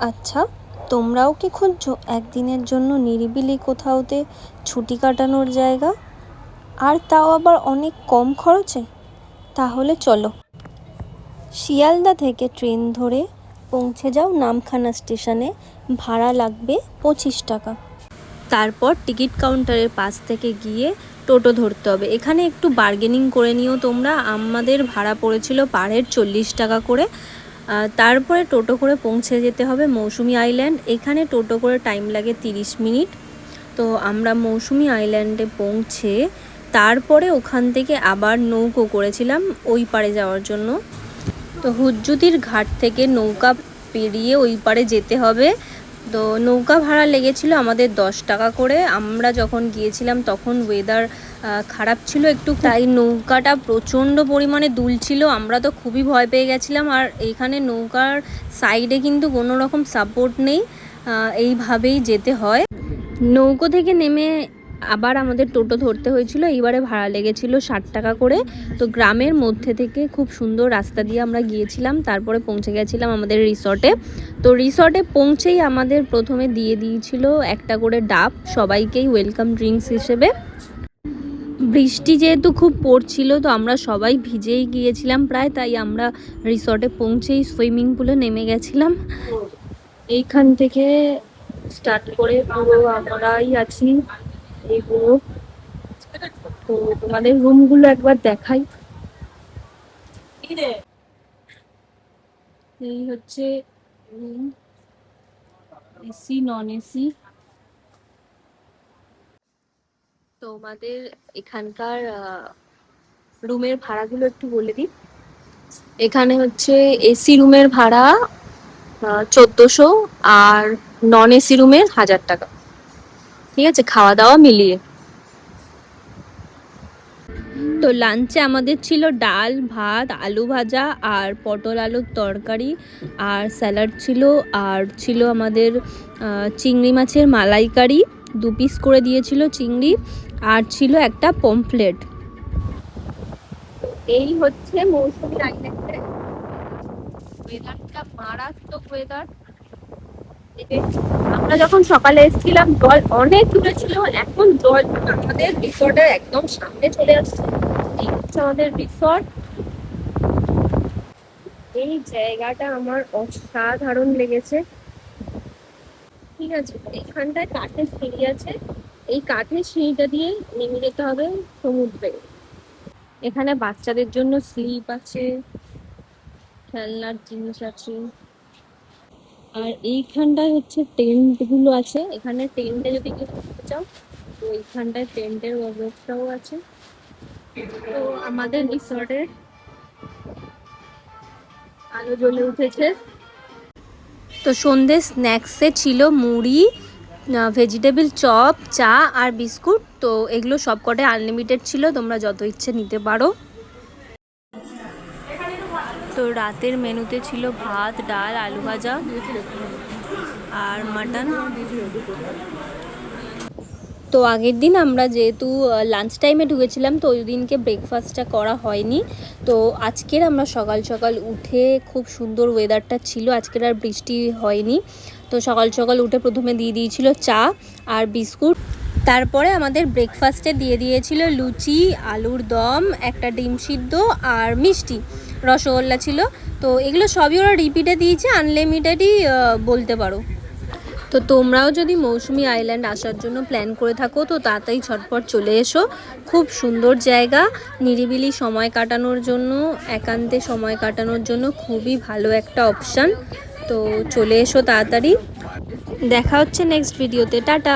আচ্ছা, তোমরাও কি খুঁজছো একদিনের জন্য নিরিবিলি কোথাওতে ছুটি কাটানোর জায়গা, আর তাও আবার অনেক কম খরচে? তাহলে চলো, শিয়ালদা থেকে ট্রেন ধরে পৌঁছে যাও নামখানা স্টেশনে। ভাড়া লাগবে 25 টাকা। তারপর টিকিট কাউন্টারের পাশ থেকে গিয়ে টোটো ধরতে হবে। এখানে একটু বার্গেনিং করে নিও তোমরা। আমাদের ভাড়া পড়েছিল পার হেড 40 টাকা করে। তারপরে টোটো করে পৌঁছে যেতে হবে মৌসুমী আইল্যান্ড। এখানে টোটো করে টাইম লাগে 30 মিনিট। তো আমরা মৌসুমী আইল্যান্ডে পৌঁছে তারপরে ওখান থেকে আবার নৌকো করেছিলাম ওই পারে যাওয়ার জন্য। তো হুজ্জুদির ঘাট থেকে নৌকা পেরিয়ে ওই পারে যেতে হবে। তো নৌকা ভাড়া লেগেছিল আমাদের 10 টাকা করে। আমরা যখন গিয়েছিলাম তখন ওয়েদার খারাপ ছিল একটু, তাই নৌকাটা প্রচণ্ড পরিমাণে দুলছিল। আমরা তো খুবই ভয় পেয়ে গেছিলাম। আর এইখানে নৌকার সাইডে কিন্তু কোনো রকম সাপোর্ট নেই, এইভাবেই যেতে হয়। নৌকো থেকে নেমে আবার আমাদের টোটো ধরতে হয়েছিল। এইবারে ভাড়া লেগেছিল 60 টাকা করে। তো গ্রামের মধ্যে থেকে খুব সুন্দর রাস্তা দিয়ে আমরা গিয়েছিলাম। তারপরে পৌঁছে গেছিলাম আমাদের রিসর্টে। তো রিসর্টে পৌঁছেই আমাদের প্রথমে দিয়ে দিয়েছিল একটা করে ডাব সবাইকেই ওয়েলকাম ড্রিঙ্কস হিসেবে। বৃষ্টি যেহেতু খুব পড়ছিল তো আমরা সবাই ভিজেই গিয়েছিলাম প্রায়, তাই আমরা রিসর্টে পৌঁছেই সুইমিং পুলে নেমে গেছিলাম। এইখান থেকে স্টার্ট করে পুরো আমরাই আছি এই পুরো। তো তোমাদের রুমগুলো একবার দেখাই। এই হচ্ছে রুম, এসি নন এসি। তোমাদের এখানকার রুমের ভাড়াগুলো একটু বলে দিই। এখানে হচ্ছে এসি রুমের ভাড়া 1400, আর নন এসি রুমের 1000 টাকা। ঠিক আছে, খাওয়া দাওয়া মিলিয়ে। তো লাঞ্চে আমাদের ছিল ডাল ভাত আলু ভাজা আর পটল আলুর তরকারি আর স্যালাড ছিল, আর ছিল আমাদের চিংড়ি মাছের মালাইকারি 2 পিস করে দিয়েছিল চিংড়ি, আর ছিল একটা পমফ্লেট। এই হচ্ছে মৌসুমী আইল্যান্ডের ওয়েদারটা, মারাত্মক ওয়েদার। আমরা যখন সকালে এসেছিলাম জল অনেক দূরে ছিল, এখন জল আমাদের রিসর্টের একদম সামনে চলে আসছে। এই হচ্ছে আমাদের রিসর্ট। এই জায়গাটা আমার অসাধারণ লেগেছে। ঠিক আছে, এখানটায় কাঠের সিঁড়ি আছে। এই কাঠের সিঁড়িটা দিয়ে নেমে যেতে হবে সমুদ্রে। এখানে বাচ্চাদের জন্য স্লিপ আছে, খেলনার জিনিস আছে। আর এইখানটায় হচ্ছে টেন্ট গুলো আছে। এখানে টেন্টে যদি কেউ থাকতে চাও তো এইখানটায় টেন্টের ব্যবস্থাও আছে। তো আমাদের রিসর্টের আলো জ্বলে উঠেছে। তো সন্ধ্যে স্ন্যাক্সে ছিল মুড়ি, ভেজিটেবল চপ, চা আর বিস্কুট। তো এগুলো সব কটাই আনলিমিটেড ছিল, তোমরা যত ইচ্ছে নিতে পারো। তো রাতের মেনুতে ছিল ভাত ডাল আলু ভাজা আর মাটন। তো আগের দিন আমরা যেহেতু লাঞ্চ টাইমে ঢুকেছিলাম তো ওই দিনকে ব্রেকফাস্টটা করা হয়নি। তো আজকের আমরা সকাল সকাল উঠে, খুব সুন্দর ওয়েদারটা ছিল, আজকের আর বৃষ্টি হয়নি। তো সকাল সকাল উঠে প্রথমে দিয়ে দিয়েছিল চা আর বিস্কুট। তারপরে আমাদের ব্রেকফাস্টে দিয়ে দিয়েছিল লুচি আলুর দম, একটা ডিম সিদ্ধ আর মিষ্টি, রসগোল্লা ছিল। তো এগুলো সবই ওরা রিপিটে দিয়েছে, আনলিমিটেডই বলতে পারো। তো তোমরাও যদি মৌসুমী আইল্যান্ড আসার জন্য প্ল্যান করে থাকো তো তাড়াতাড়ি ঝটপট চলে এসো। খুব সুন্দর জায়গা, নিরিবিলি সময় কাটানোর জন্য, একান্তে সময় কাটানোর জন্য খুবই ভালো একটা অপশান। তো চলে এসো তাড়াতাড়ি। দেখা হচ্ছে নেক্সট ভিডিওতে। টাটা।